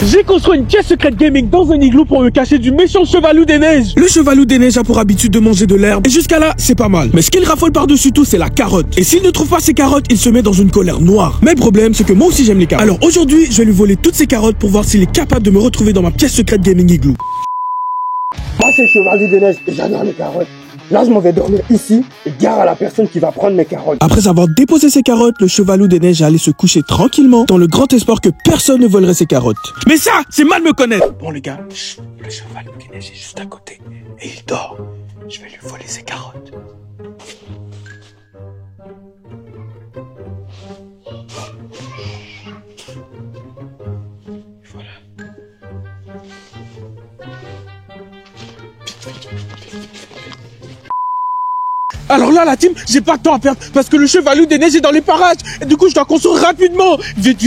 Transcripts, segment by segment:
J'ai construit une pièce secrète gaming dans un igloo pour me cacher du méchant chevalou des neiges. Le chevalou des neiges a pour habitude de manger de l'herbe. Et jusqu'à là, c'est pas mal. Mais ce qu'il raffole par-dessus tout, c'est la carotte. Et s'il ne trouve pas ses carottes, il se met dans une colère noire. Mais le problème, c'est que moi aussi j'aime les carottes. Alors aujourd'hui, je vais lui voler toutes ses carottes pour voir s'il est capable de me retrouver dans ma pièce secrète gaming igloo. Moi, c'est le chevalou des neiges et j'adore les carottes. Là, je m'en vais dormir ici et gare à la personne qui va prendre mes carottes. Après avoir déposé ses carottes, le chevalou des neiges allait se coucher tranquillement dans le grand espoir que personne ne volerait ses carottes. Mais ça, c'est mal me connaître. Bon les gars, le chevalou des neiges est juste à côté et il dort. Je vais lui voler ses carottes. Voilà. Alors là, la team, j'ai pas de temps à perdre parce que le chevalou des neiges est dans les parages. Et du coup, je dois construire rapidement. Vite.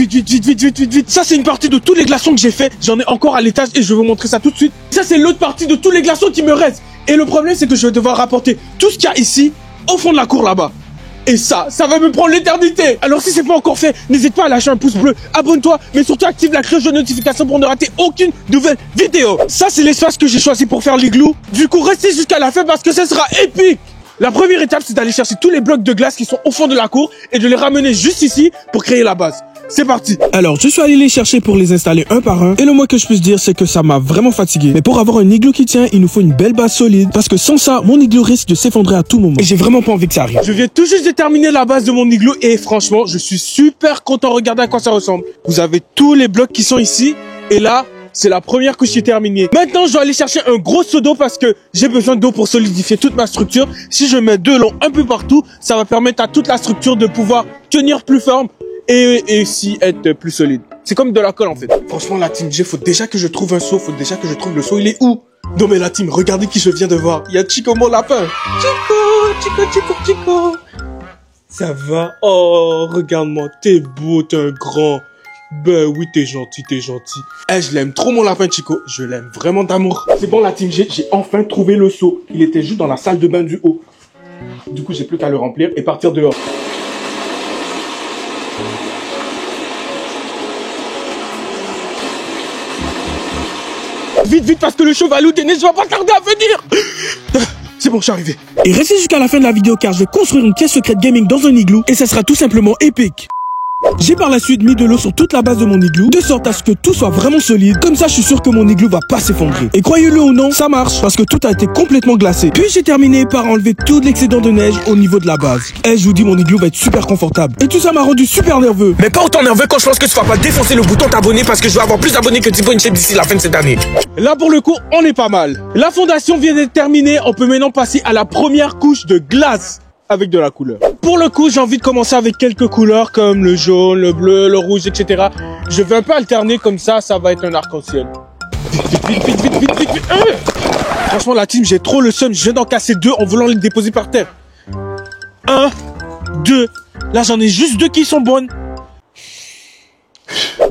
Ça, c'est une partie de tous les glaçons que j'ai fait. J'en ai encore à l'étage et je vais vous montrer ça tout de suite. Ça, c'est l'autre partie de tous les glaçons qui me restent. Et le problème, c'est que je vais devoir rapporter tout ce qu'il y a ici au fond de la cour là-bas. Et ça va me prendre l'éternité. Alors si c'est pas encore fait, n'hésite pas à lâcher un pouce bleu, abonne-toi, mais surtout active la cloche de notification pour ne rater aucune nouvelle vidéo. Ça, c'est l'espace que j'ai choisi pour faire l'igloo. Du coup, restez jusqu'à la fin parce que ça sera épique. La première étape, c'est d'aller chercher tous les blocs de glace qui sont au fond de la cour et de les ramener juste ici pour créer la base. C'est parti. Alors, je suis allé les chercher pour les installer un par un. Et le moins que je puisse dire, c'est que ça m'a vraiment fatigué. Mais pour avoir un igloo qui tient, il nous faut une belle base solide. Parce que sans ça, mon igloo risque de s'effondrer à tout moment. Et j'ai vraiment pas envie que ça arrive. Je viens tout juste de terminer la base de mon igloo. Et franchement, je suis super content. Regardez à quoi ça ressemble. Vous avez tous les blocs qui sont ici. Et là, c'est la première couche qui est terminée. Maintenant, je dois aller chercher un gros seau d'eau parce que j'ai besoin d'eau pour solidifier toute ma structure. Si je mets de l'eau un peu partout, ça va permettre à toute la structure de pouvoir tenir plus ferme et aussi être plus solide. C'est comme de la colle en fait. Franchement, la team G, faut déjà que je trouve un seau. Faut déjà que je trouve le seau. Il est où? Non mais la team, regardez qui je viens de voir. Il y a Chico mon lapin. Chico. Ça va? Oh, regarde-moi. T'es beau, t'es un grand. Ben oui, t'es gentil. Je l'aime trop mon lapin Chico, je l'aime vraiment d'amour. C'est bon la team G, j'ai enfin trouvé le seau. Il était juste dans la salle de bain du haut. Du coup, j'ai plus qu'à le remplir et partir dehors. Vite parce que le chevalou des neiges va pas tarder à venir. C'est bon, je suis arrivé. Et restez jusqu'à la fin de la vidéo car je vais construire une pièce secrète gaming dans un igloo et ça sera tout simplement épique. J'ai par la suite mis de l'eau sur toute la base de mon igloo, de sorte à ce que tout soit vraiment solide. Comme ça, je suis sûr que mon igloo va pas s'effondrer. Et croyez-le ou non, ça marche, parce que tout a été complètement glacé. Puis j'ai terminé par enlever tout l'excédent de neige au niveau de la base. Et je vous dis, mon igloo va être super confortable. Et tout ça m'a rendu super nerveux. Mais pas autant nerveux quand je pense que tu vas pas défoncer le bouton t'abonner parce que je vais avoir plus d'abonnés que Thibaut InShape d'ici la fin de cette année. Là, pour le coup, on est pas mal. La fondation vient d'être terminée. On peut maintenant passer à la première couche de glace avec de la couleur. Pour le coup, j'ai envie de commencer avec quelques couleurs comme le jaune, le bleu, le rouge, etc. Je vais un peu alterner comme ça va être un arc-en-ciel. Vite. Franchement, la team, j'ai trop le seum. Je viens d'en casser 2 en voulant les déposer par terre. 1, 2. Là, j'en ai juste 2 qui sont bonnes.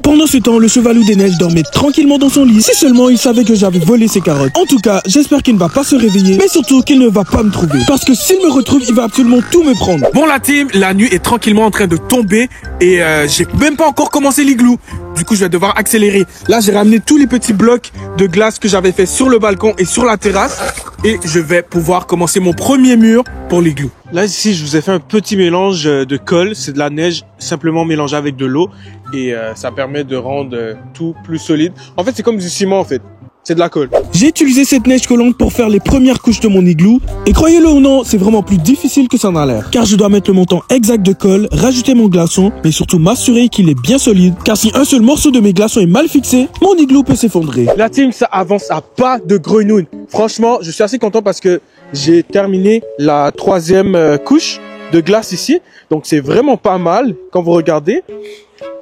Pendant ce temps, le chevalou des neiges dormait tranquillement dans son lit. Si seulement il savait que j'avais volé ses carottes. En tout cas, j'espère qu'il ne va pas se réveiller, mais surtout qu'il ne va pas me trouver. Parce que s'il me retrouve, il va absolument tout me prendre. Bon la team, la nuit est tranquillement en train de tomber et j'ai même pas encore commencé l'igloo. Du coup, je vais devoir accélérer. Là, j'ai ramené tous les petits blocs de glace que j'avais fait sur le balcon et sur la terrasse. Et je vais pouvoir commencer mon premier mur pour l'igloo. Là, ici, je vous ai fait un petit mélange de colle. C'est de la neige simplement mélangée avec de l'eau. Et ça permet de rendre tout plus solide. En fait, c'est comme du ciment, en fait. C'est de la colle. J'ai utilisé cette neige collante pour faire les premières couches de mon igloo. Et croyez-le ou non, c'est vraiment plus difficile que ça n'a l'air. Car je dois mettre le montant exact de colle, rajouter mon glaçon, mais surtout m'assurer qu'il est bien solide. Car si un seul morceau de mes glaçons est mal fixé, mon igloo peut s'effondrer. La team, ça avance à pas de grenouille. Franchement, je suis assez content parce que j'ai terminé la 3e couche de glace ici. Donc c'est vraiment pas mal quand vous regardez.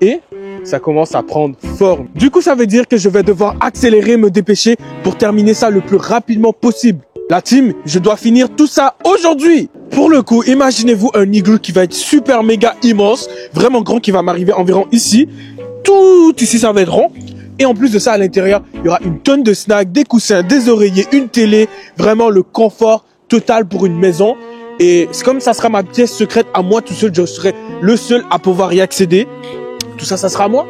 Et ça commence à prendre forme. Du coup, ça veut dire que je vais devoir accélérer, me dépêcher pour terminer ça le plus rapidement possible. La team, je dois finir tout ça aujourd'hui. Pour le coup, imaginez-vous un igloo qui va être super méga immense, vraiment grand, qui va m'arriver environ ici. Tout ici, ça va être rond. Et en plus de ça, à l'intérieur, il y aura une tonne de snacks, des coussins, des oreillers, une télé. Vraiment le confort total pour une maison. Et c'est comme ça sera ma pièce secrète à moi tout seul. Je serai le seul à pouvoir y accéder. Tout ça, ça sera à moi.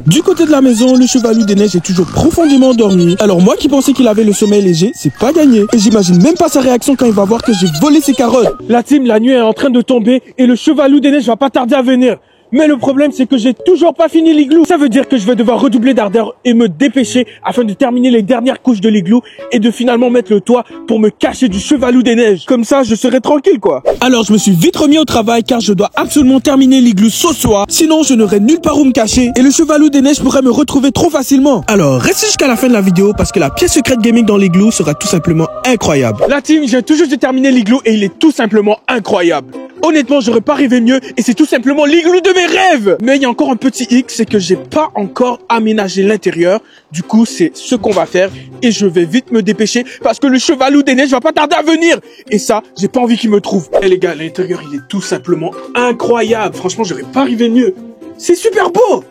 Du côté de la maison, le Chevalier des Neiges est toujours profondément endormi. Alors moi qui pensais qu'il avait le sommeil léger, c'est pas gagné. Et j'imagine même pas sa réaction quand il va voir que j'ai volé ses carottes. La team, la nuit est en train de tomber et le Chevalier des Neiges va pas tarder à venir. Mais le problème, c'est que j'ai toujours pas fini l'igloo. Ça veut dire que je vais devoir redoubler d'ardeur et me dépêcher afin de terminer les dernières couches de l'igloo et de finalement mettre le toit pour me cacher du Chevalier des Neiges. Comme ça, je serai tranquille, quoi. Alors je me suis vite remis au travail car je dois absolument terminer l'igloo ce soir. Sinon, je n'aurai nulle part où me cacher et le Chevalier des Neiges pourrait me retrouver trop facilement. Alors, restez jusqu'à la fin de la vidéo parce que la pièce secrète gaming dans l'igloo sera tout simplement incroyable. La team, j'ai tout juste terminé l'igloo et il est tout simplement incroyable. Honnêtement, j'aurais pas rêvé mieux et c'est tout simplement l'igloo de mes rêves. Mais il y a encore un petit hic, c'est que j'ai pas encore aménagé l'intérieur. Du coup, c'est ce qu'on va faire et je vais vite me dépêcher parce que le Chevalier des Neiges va pas tarder à venir. Et ça, j'ai pas envie qu'il me trouve. Eh les gars, l'intérieur, il est tout simplement incroyable. Franchement, j'aurais pas rêvé mieux. C'est super beau.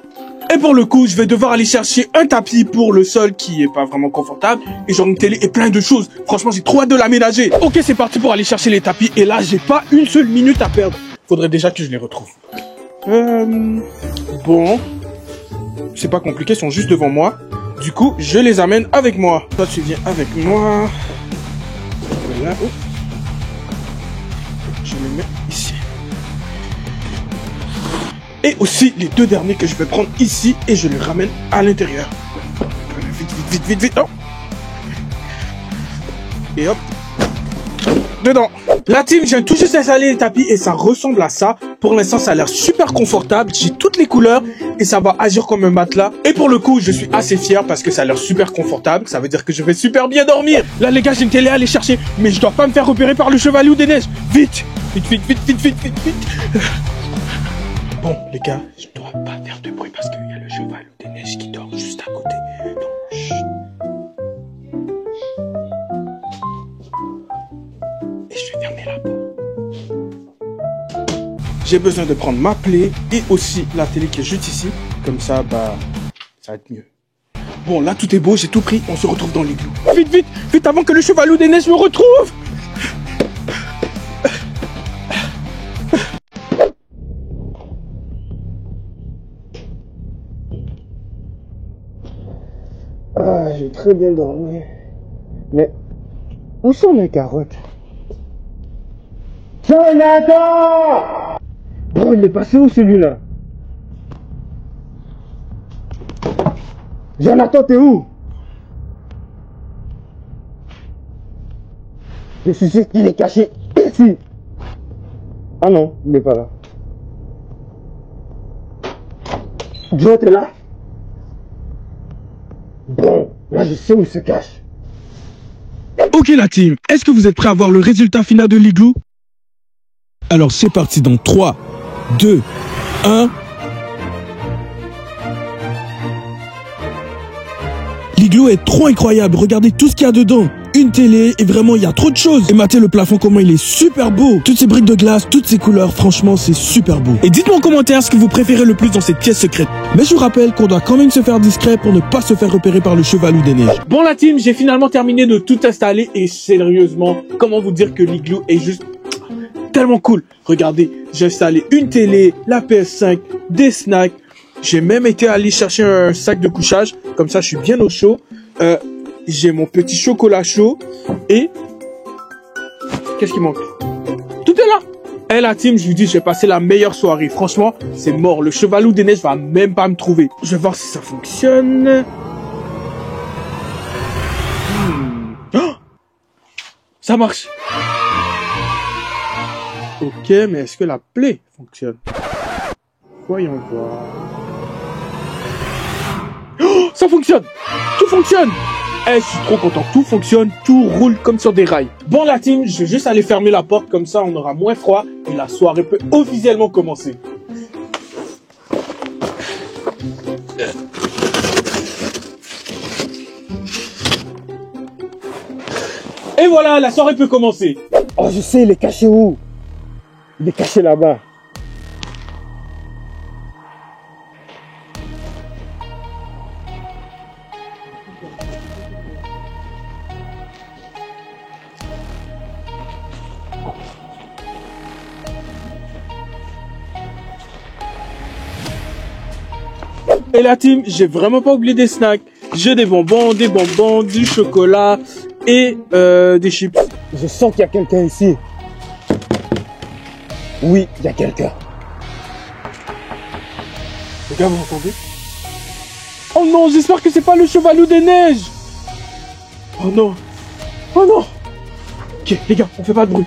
Et pour le coup, je vais devoir aller chercher un tapis pour le sol qui est pas vraiment confortable. Et genre une télé et plein de choses. Franchement, j'ai trop hâte de l'aménager. Ok, c'est parti pour aller chercher les tapis. Et là, j'ai pas une seule minute à perdre. Faudrait déjà que je les retrouve. Bon. C'est pas compliqué, ils sont juste devant moi. Du coup, je les amène avec moi. Toi, tu viens avec moi. Voilà. Oh. Je les mets ici. Et aussi les deux derniers que je vais prendre ici et je les ramène à l'intérieur. Vite, vite, vite, vite, vite. Oh. Et hop. Dedans. La team, j'ai tout juste installé les tapis et ça ressemble à ça. Pour l'instant, ça a l'air super confortable. J'ai toutes les couleurs et ça va agir comme un matelas. Et pour le coup, je suis assez fier parce que ça a l'air super confortable. Ça veut dire que je vais super bien dormir. Là, les gars, j'ai une télé à aller chercher. Mais je dois pas me faire repérer par le Chevalier des Neiges. Vite. Vite, vite, vite, vite, vite, vite, vite. Bon, les gars, je dois pas faire de bruit parce qu'il y a le Chevalier des Neiges qui dort juste à côté. Donc, chut. Et je vais fermer la porte. J'ai besoin de prendre ma plaie et aussi la télé qui est juste ici. Comme ça, bah, ça va être mieux. Bon, là, tout est beau, j'ai tout pris. On se retrouve dans l'igloo. Vite, vite, vite avant que le Chevalier des Neiges me retrouve. Ah, j'ai très bien dormi. Mais, où sont mes carottes? Jonathan! Bon, il est passé où celui-là? Jonathan, t'es où? Je suis sûr qu'il est caché ici. Ah non, il n'est pas là. Joe, t'es là? Bon, là je sais où il se cache. Ok la team, est-ce que vous êtes prêts à voir le résultat final de l'igloo? Alors c'est parti dans 3, 2, 1... L'igloo est trop incroyable, regardez tout ce qu'il y a dedans. Une télé et vraiment il y a trop de choses. Et matez le plafond comment il est super beau. Toutes ces briques de glace, toutes ces couleurs, franchement c'est super beau. Et dites-moi en commentaire ce que vous préférez le plus dans cette pièce secrète. Mais je vous rappelle qu'on doit quand même se faire discret pour ne pas se faire repérer par le Chevalier des Neiges. Bon la team, j'ai finalement terminé de tout installer et sérieusement, comment vous dire que l'igloo est juste tellement cool. Regardez, j'ai installé une télé, la PS5, des snacks. J'ai même été allé chercher un sac de couchage. Comme ça, je suis bien au chaud. J'ai mon petit chocolat chaud. Et... qu'est-ce qui manque? Tout est là. Et la team, je vous dis, j'ai passé la meilleure soirée. Franchement, c'est mort. Le Chevalier des Neiges va même pas me trouver. Je vais voir si ça fonctionne. Oh, ça marche. Ok, mais est-ce que la plaie fonctionne? Voyons voir. Oh, ça fonctionne! Tout fonctionne! Eh, je suis trop content. Tout fonctionne, tout roule comme sur des rails. Bon, la team, je vais juste aller fermer la porte. Comme ça, on aura moins froid. Et la soirée peut officiellement commencer. Et voilà, la soirée peut commencer. Oh, je sais, il est caché où? Il est caché là-bas. Et la team, j'ai vraiment pas oublié des snacks. J'ai des bonbons, du chocolat et des chips. Je sens qu'il y a quelqu'un ici. Oui, il y a quelqu'un. Les gars, vous m'entendez? Oh non, j'espère que c'est pas le chevaloup des neiges. Oh non. Oh non. Ok, les gars, on fait pas de bruit.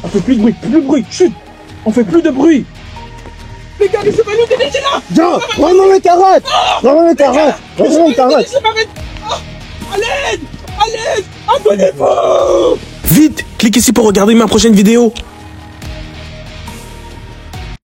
On fait plus de bruit, chut. On fait plus de bruit. Les gars, le chevaloup des neiges est là. Viens, prends-moi mes carottes. Prends-moi mes carottes. Prends-moi mes carottes. Je m'arrête. À l'aide. À l'aide. Abonnez-vous. Vite, clique ici pour regarder ma prochaine vidéo.